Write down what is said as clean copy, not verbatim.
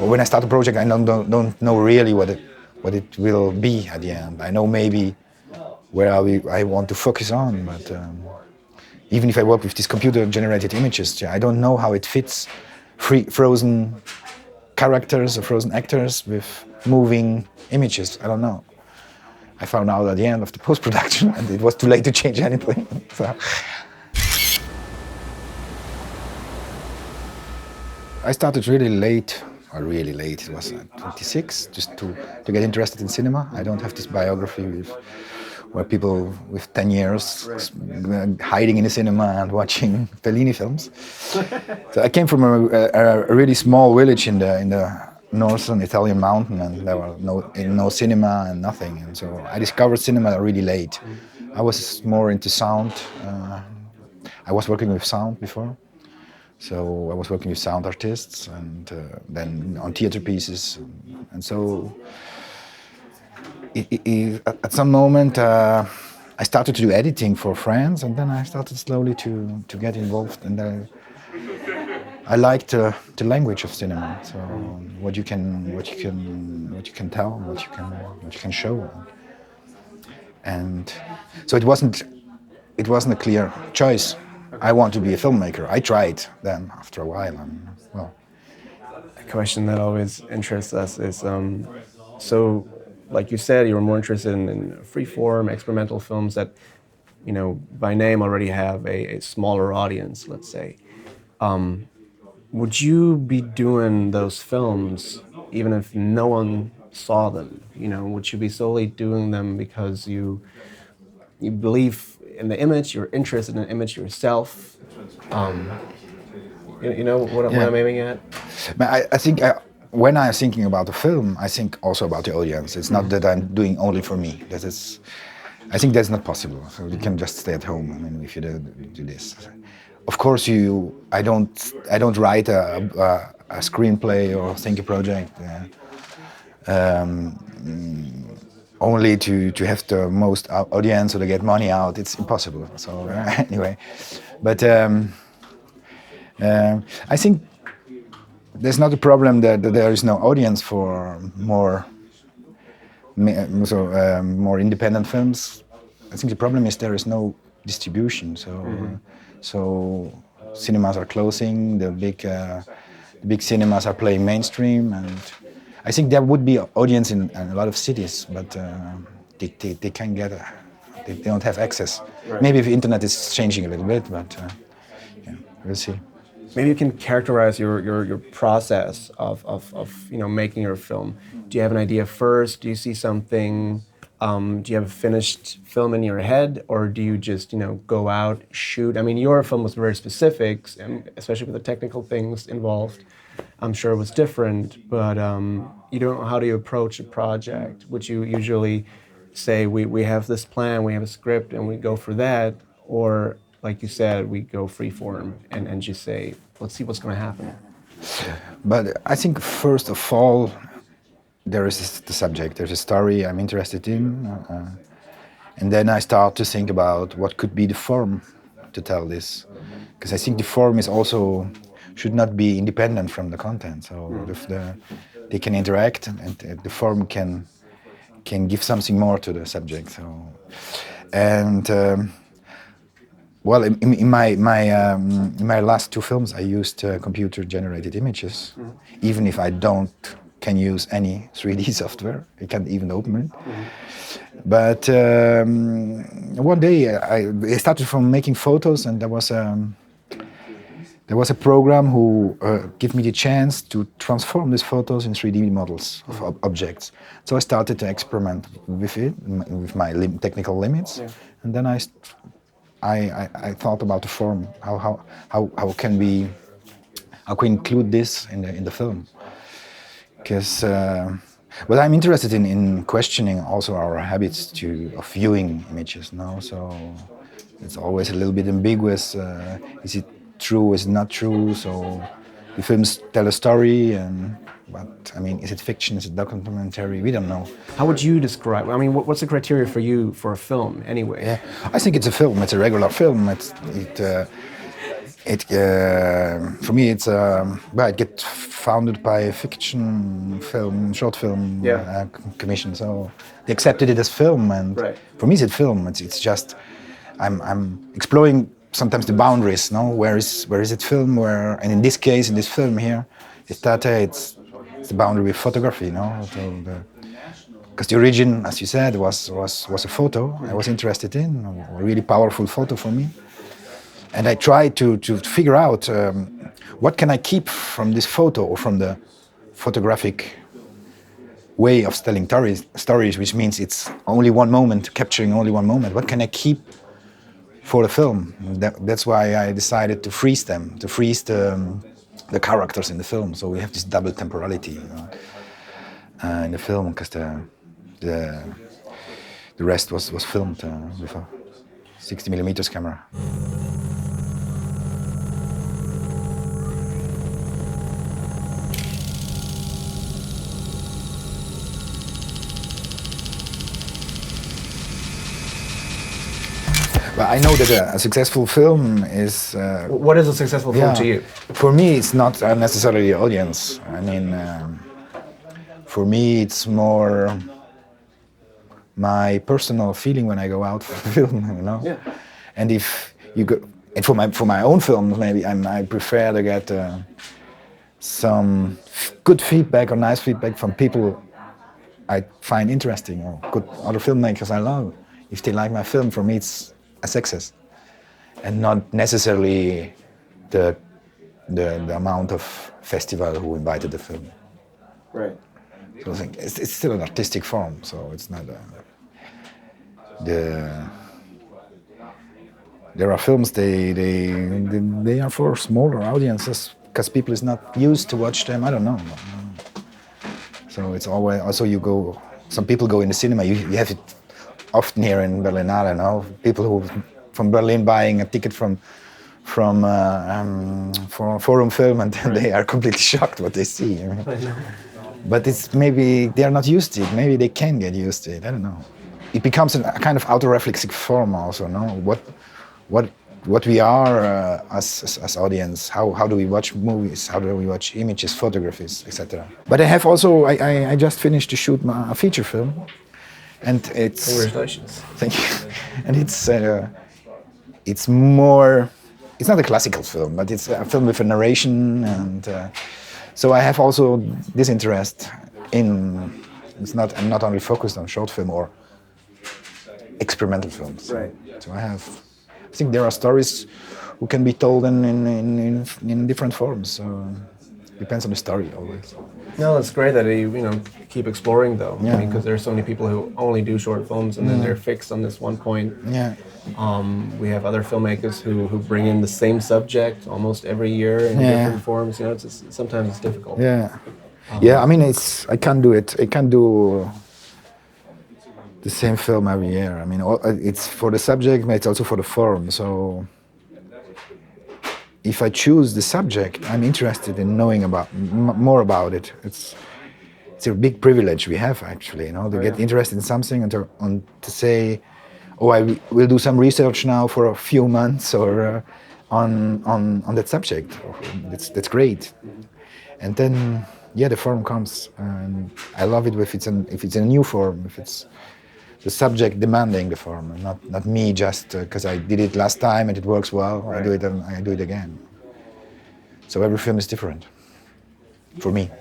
when I start a project, I don't know really what it will be at the end. I know maybe where I want to focus on, but even if I work with these computer-generated images, I don't know how it fits frozen characters or frozen actors with moving images. I don't know. I found out at the end of the post-production, and it was too late to change anything. So. I started really late, it was 26, just to get interested in cinema. I don't have this biography where people with 10 years hiding in the cinema and watching Fellini films. So I came from a really small village in the northern Italian mountain, and there were no cinema and nothing. And so I discovered cinema really late. I was more into sound. I was working with sound before. So I was working with sound artists and then on theater pieces. And so at some moment I started to do editing for friends, and then I started slowly to get involved. And I liked the language of cinema. So what you can tell, what you can show. And so it wasn't a clear choice. I want to be a filmmaker. I tried then after a while, and well. A question that always interests us is, so like you said, you were more interested in free-form, experimental films that, you know, by name already have a smaller audience, let's say. Would you be doing those films even if no one saw them? You know, would you be solely doing them because you believe in the image, you're interested in the image yourself? You know what I'm aiming at? I think when I'm thinking about a film, I think also about the audience. It's not that I'm doing only for me. I think that's not possible. So you can just stay at home. I mean, if you do this. Of course, I don't write a screenplay or think a project only to have the most audience or to get money out. It's impossible. So anyway, but I think there's not a problem that there is no audience for more independent films. I think the problem is there is no distribution. So cinemas are closing. The big cinemas are playing mainstream, and I think there would be an audience in a lot of cities, but they can't get. They don't have access. Right. Maybe the internet is changing a little bit, but yeah, we'll see. Maybe you can characterize your process of you know, making your film. Do you have an idea first? Do you see something? Do you have a finished film in your head, or do you just, you know, go out, shoot? I mean, your film was very specific, especially with the technical things involved. I'm sure it was different, but you don't know, how do you approach a project? Would you usually say, we have this plan, we have a script, and we go for that? Or, like you said, we go free form and just say, let's see what's going to happen? But I think first of all, there is the subject, there's a story I'm interested in, and then I start to think about what could be the form to tell this. Because I think the form is also should not be independent from the content. So if they can interact, and the form can give something more to the subject. So, and well, in my last two films, I used computer-generated images, even if I can use any 3D software. I can't even open it. But one day I started from making photos, and there was a program who gave me the chance to transform these photos in 3D models of objects. So I started to experiment with it, with my technical limits, and then I thought about the form. How can we include this in the film? Because well, I'm interested in questioning also our habits of viewing images now. So it's always a little bit ambiguous. Is it true? Is it not true? So the films tell a story, but I mean, is it fiction? Is it documentary? We don't know. How would you describe? I mean, what's the criteria for you for a film, anyway? Yeah, I think it's a film. It's a regular film. It for me it's well, it get founded by a fiction film, short film commission. So they accepted it as film, and for me it's film. It's just I'm exploring sometimes the boundaries. No, where is it film? Where, and in this case, in this film here, it's the boundary with photography. No, because the origin, as you said, was a photo. I was interested in a really powerful photo for me. And I tried to figure out what can I keep from this photo or from the photographic way of telling stories, which means it's only one moment, capturing only one moment. What can I keep for the film? That's why I decided to freeze them, to freeze the characters in the film. So we have this double temporality, you know, in the film, because the rest was filmed with a 60mm camera. But I know that a successful film is... what is a successful film to you? For me, it's not necessarily the audience. I mean, for me, it's more my personal feeling when I go out for the film, you know? Yeah. And if you go... And for my own films, maybe I prefer to get some good feedback or nice feedback from people I find interesting, or good other filmmakers I love. If they like my film, for me, it's a success, and not necessarily the amount of festival who invited the film. Right. So I think it's still an artistic form, so it's not there are films they are for smaller audiences because people is not used to watch them. I don't know. So it's always also some people go in the cinema. You have it often here in Berlinale, now people who from Berlin buying a ticket for Forum Film, and then they are completely shocked what they see. I know. But it's maybe they are not used to it. Maybe they can get used to it. I don't know. It becomes a kind of auto-reflexive form also. No, what we are as audience. How do we watch movies? How do we watch images, photographies, etc. But I have also I just finished to shoot a feature film. And it's... Congratulations. Thank you. And it's more... It's not a classical film, but it's a film with a narration, and so I have also this interest in... I'm not only focused on short film or experimental films. Right. So I think there are stories who can be told in different forms. So depends on the story always. No, it's great that you keep exploring though. Yeah. I mean, because there's so many people who only do short films and then they're fixed on this one point. Yeah. We have other filmmakers who bring in the same subject almost every year in different forms. You know, sometimes it's difficult. Yeah. I mean, I can't do it. I can't do the same film every year. I mean, it's for the subject, but it's also for the form. So if I choose the subject, I'm interested in knowing more about it. It's a big privilege we have, actually, you know, to get interested in something and to say, oh, I will do some research now for a few months or on that subject. That's great. And then, the form comes, and I love it if it's in a new form, if it's the subject demanding the form, and not me just because I did it last time and it works well. Right. I do it and I do it again. So every film is different for me.